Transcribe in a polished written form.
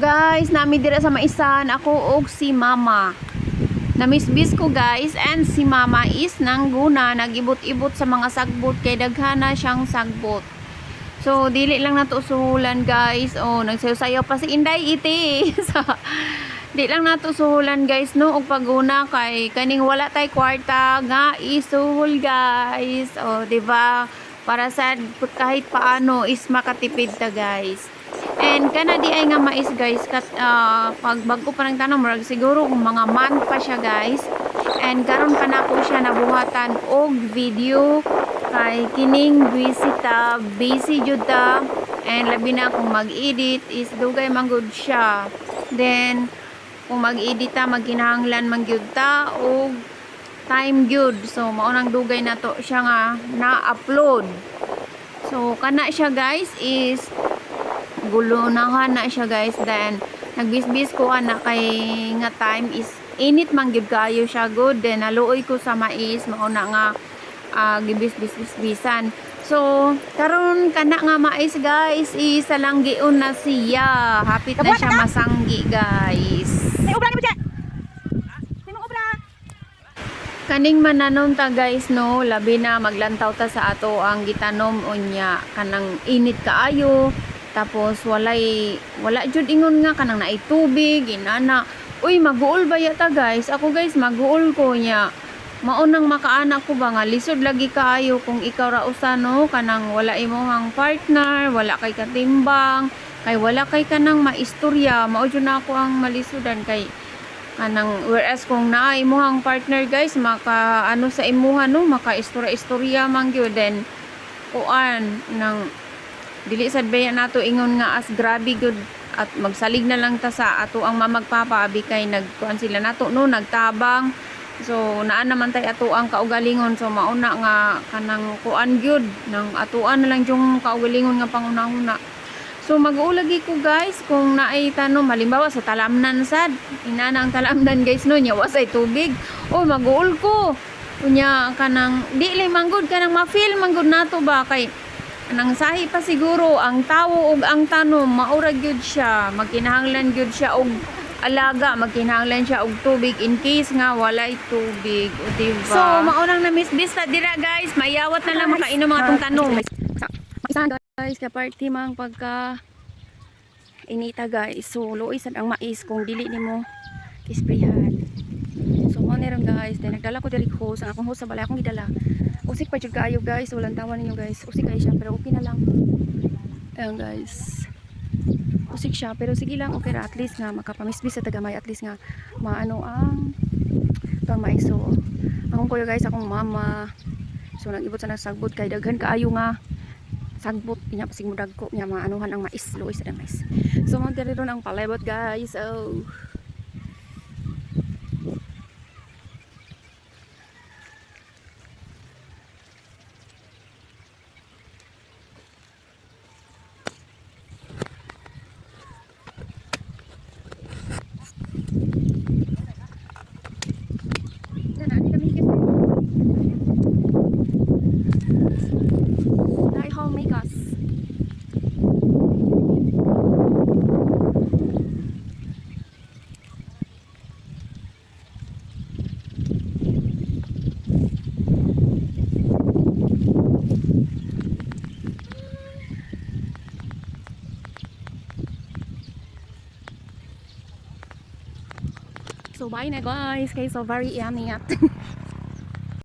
Guys, nami dira sa maisan ako og si mama. Namisbis ko guys, and si mama is nangguna nagibot-ibot sa mga sagbot kay daghana siyang sagbot. So dili lang nato suhulan guys. Oh, nagsayaw pa si Inday iti. So, di lang nato suhulan guys no og paguna kay kaning wala tay kwarta nga isuhol guys. Oh, di ba? Para sa kahit paano is makatipid ta guys. And kana di ay nga mais guys pag bago pa nang tanong murag siguro kung mga month pa siya guys. And karon pa na ko siya nabuhatan og video kay kining busy jud ta, and labi na kung mag-edit is dugay man gud siya. Then kung mag-edit ta magkinahanglan man gyud ta og time gyud. So mao nang dugay na to siya nga na-upload. So kana siya guys is gulunahan na siya guys. Then nagbisbis ko ana kay nga time is init man gyud kayo siya good. Then naluoy ko sa mais mao na nga gibisbisan. So karon kana nga mais guys isa lang giun na siya. Hapit na siya masanggi guys. Kaning mananon ta guys no, labi na maglantaw ta sa ato ang gitanom unya kanang init kaayo. Tapos wala jud ingon nga kanang naay tubig inana. Uy, maguol ba yata guys? Ako guys maguol ko nya. Maunang makaanak ko ba nga lisod lagi kaayo kung ikaw ra usa no kanang wala imong partner, wala kay katimbang, kay wala kay kanang maistorya. Mao jud na ako ang malisudan kay kanang whereas kung naa imong partner guys maka ano sa imuha no maka istorya man gyud. Then kuan nang dili sad baya nato ingon nga as grabe good at magsalig na lang ta sa ato ang mamagpapa abi kay nagkuan sila nato no nagtabang. So naa naman tay ato ang kaugalingon. So mauna nga kanang kuan gyud nang atuan na lang yung kaugalingon nga panguna-una. So mag-ulagi ko guys kung naay tanom halimbawa sa talamnan sad inana ang talamnan guys no nya wasay tubig. Oh mag-uul ko unya kanang dili manggod kanang ma-feel manggod nato ba kay nang sahi pa siguro ang tawo ug ang tanom maura gyud siya, magkinahanglan gyud siya og alaga, magkinahanglan siya og tubig in case nga walay tubig, o diba? So maunang na misbis ta dira guys, mayawat na lang makainom mga tong tanom. Guys, ka party mang pagka inita guys. So luoy sad ang mais kung dili nimo isprehan. So mo ron guys, then nagdala ko diri hose, ang akong hose sa balay akong gidala. Usik pa jud kayo guys, walang tawa ninyo guys. Usik kayo siya pero okay na lang. Ayan guys. Usik siya pero sige lang, okay ra at least nga makapamisbis sa tagamay, at least nga maano ang mais. So akong kuya guys, akong mama. So nagibot sa nasagbot kay daghan kaayo nga sagbot pinya pasig mudag ko nya maanuhan ang mais, luoy sa mais. So mo diri ron ang palibot guys. Oh. So bye na guys, kay so very yummy at